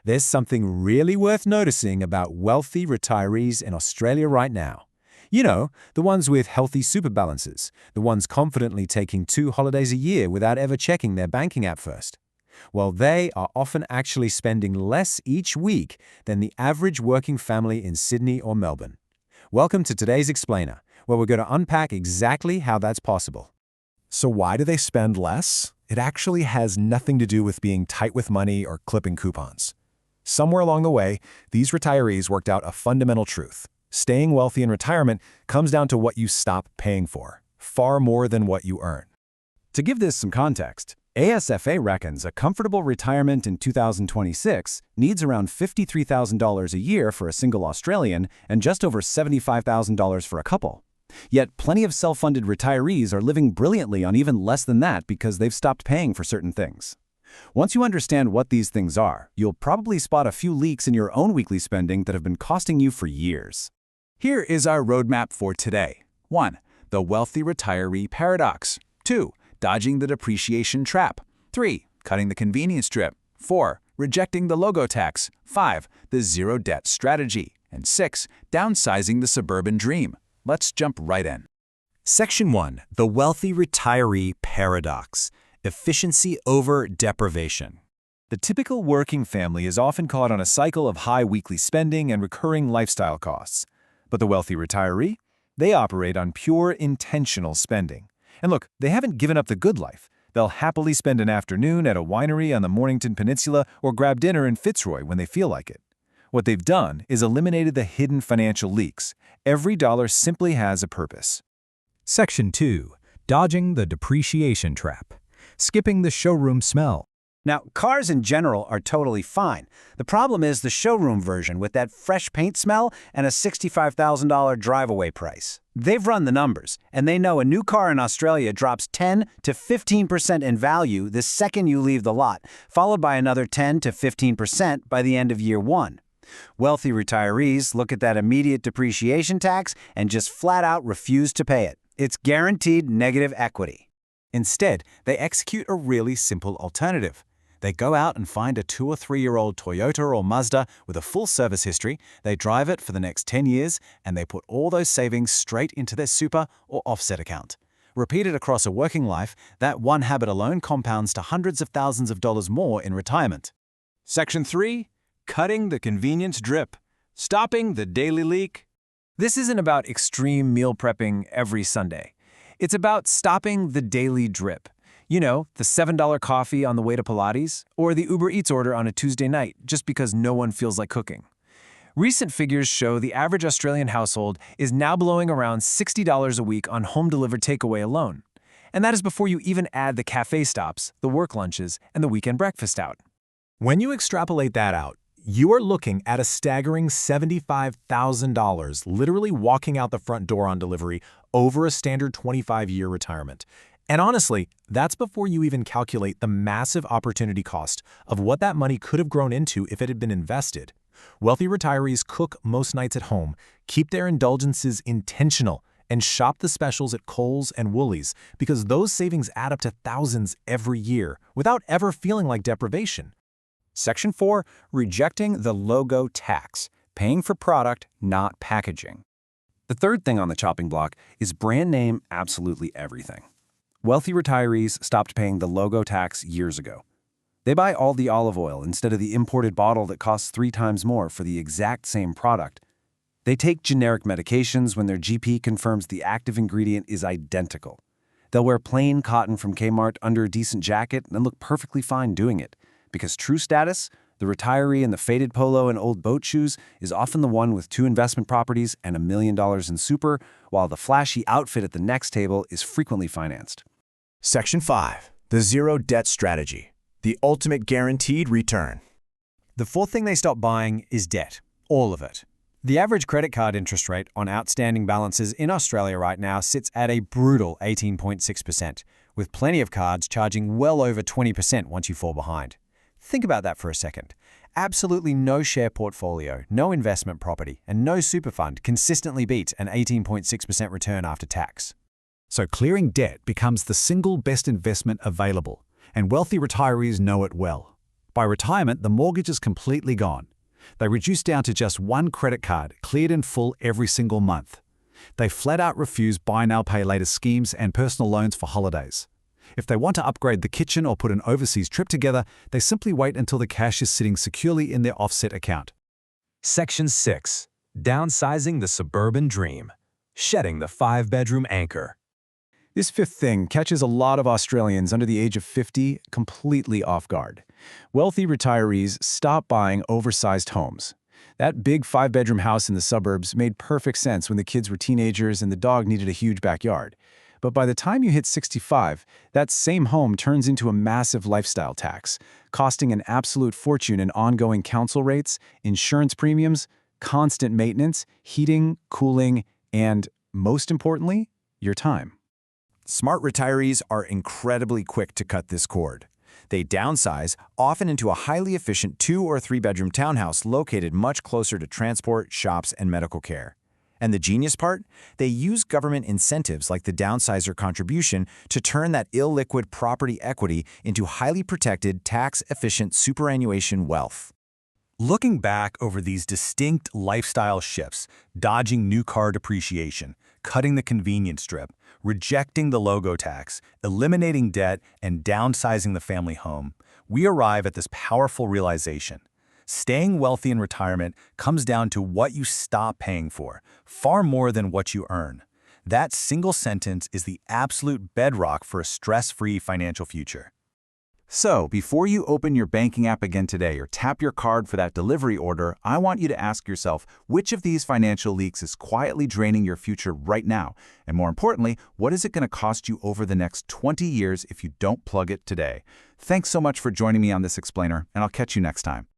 There's something really worth noticing about wealthy retirees in Australia right now. You know, the ones with healthy super balances, the ones confidently taking 2 holidays a year without ever checking their banking app first. Well, they are often actually spending less each week than the average working family in Sydney or Melbourne. Welcome to today's Explainer, where we're going to unpack exactly how that's possible. So why do they spend less? It actually has nothing to do with being tight with money or clipping coupons. Somewhere along the way, these retirees worked out a fundamental truth. Staying wealthy in retirement comes down to what you stop paying for, far more than what you earn. To give this some context, ASFA reckons a comfortable retirement in 2026 needs around $53,000 a year for a single Australian and just over $75,000 for a couple. Yet plenty of self-funded retirees are living brilliantly on even less than that because they've stopped paying for certain things. Once you understand what these things are, you'll probably spot a few leaks in your own weekly spending that have been costing you for years. Here is our roadmap for today. 1. The wealthy retiree paradox. 2. Dodging the depreciation trap. 3. Cutting the convenience drip. 4. Rejecting the logo tax. 5. The zero debt strategy. And 6. Downsizing the suburban dream. Let's jump right in. Section 1. The wealthy retiree paradox. Efficiency over deprivation. The typical working family is often caught on a cycle of high weekly spending and recurring lifestyle costs. But the wealthy retiree? They operate on pure intentional spending. And look, they haven't given up the good life. They'll happily spend an afternoon at a winery on the Mornington Peninsula or grab dinner in Fitzroy when they feel like it. What they've done is eliminated the hidden financial leaks. Every dollar simply has a purpose. Section 2. Dodging the depreciation trap. Skipping the showroom smell. Now, cars in general are totally fine. The problem is the showroom version with that fresh paint smell and a $65,000 drive-away price. They've run the numbers, and they know a new car in Australia drops 10 to 15% in value the second you leave the lot, followed by another 10 to 15% by the end of year 1. Wealthy retirees look at that immediate depreciation tax and just flat out refuse to pay it. It's guaranteed negative equity. Instead, they execute a really simple alternative. They go out and find a 2 or 3-year-old Toyota or Mazda with a full service history, they drive it for the next 10 years, and they put all those savings straight into their super or offset account. Repeated across a working life, that one habit alone compounds to hundreds of thousands of dollars more in retirement. Section 3. Cutting the convenience drip. Stopping the daily leak. This isn't about extreme meal prepping every Sunday. It's about stopping the daily drip. You know, the $7 coffee on the way to Pilates, or the Uber Eats order on a Tuesday night just because no one feels like cooking. Recent figures show the average Australian household is now blowing around $60 a week on home-delivered takeaway alone. And that is before you even add the cafe stops, the work lunches, and the weekend breakfast out. When you extrapolate that out, you are looking at a staggering $75,000 literally walking out the front door on delivery over a standard 25-year retirement. And honestly, that's before you even calculate the massive opportunity cost of what that money could have grown into if it had been invested. Wealthy retirees cook most nights at home, keep their indulgences intentional, and shop the specials at Kohl's and Woolies because those savings add up to thousands every year without ever feeling like deprivation. Section 4. Rejecting the logo tax. Paying for product, not packaging. The third thing on the chopping block is brand name absolutely everything. Wealthy retirees stopped paying the logo tax years ago. They buy all the olive oil instead of the imported bottle that costs 3 times more for the exact same product. They take generic medications when their GP confirms the active ingredient is identical. They'll wear plain cotton from Kmart under a decent jacket and look perfectly fine doing it, because true status, the retiree in the faded polo and old boat shoes, is often the one with 2 investment properties and $1 million in super, while the flashy outfit at the next table is frequently financed. Section 5. The zero debt strategy. The ultimate guaranteed return. The fourth thing they stop buying is debt. All of it. The average credit card interest rate on outstanding balances in Australia right now sits at a brutal 18.6%, with plenty of cards charging well over 20% once you fall behind. Think about that for a second. Absolutely no share portfolio, no investment property, and no super fund consistently beats an 18.6% return after tax. So clearing debt becomes the single best investment available, and wealthy retirees know it well. By retirement, the mortgage is completely gone. They reduce down to just one credit card, cleared in full every single month. They flat out refuse buy now, pay later schemes and personal loans for holidays. If they want to upgrade the kitchen or put an overseas trip together, they simply wait until the cash is sitting securely in their offset account. Section 6. Downsizing the suburban dream. Shedding the 5-bedroom anchor. This fifth thing catches a lot of Australians under the age of 50 completely off guard. Wealthy retirees stop buying oversized homes. That big 5-bedroom house in the suburbs made perfect sense when the kids were teenagers and the dog needed a huge backyard. But by the time you hit 65, that same home turns into a massive lifestyle tax, costing an absolute fortune in ongoing council rates, insurance premiums, constant maintenance, heating, cooling, and, most importantly, your time. Smart retirees are incredibly quick to cut this cord. They downsize, often into a highly efficient 2- or 3-bedroom townhouse located much closer to transport, shops, and medical care. And the genius part? They use government incentives like the downsizer contribution to turn that illiquid property equity into highly protected, tax-efficient superannuation wealth. Looking back over these distinct lifestyle shifts, dodging new car depreciation, cutting the convenience strip, rejecting the logo tax, eliminating debt, and downsizing the family home, we arrive at this powerful realization. Staying wealthy in retirement comes down to what you stop paying for, far more than what you earn. That single sentence is the absolute bedrock for a stress-free financial future. So, before you open your banking app again today or tap your card for that delivery order, I want you to ask yourself which of these financial leaks is quietly draining your future right now? And more importantly, what is it going to cost you over the next 20 years if you don't plug it today? Thanks so much for joining me on this explainer, and I'll catch you next time.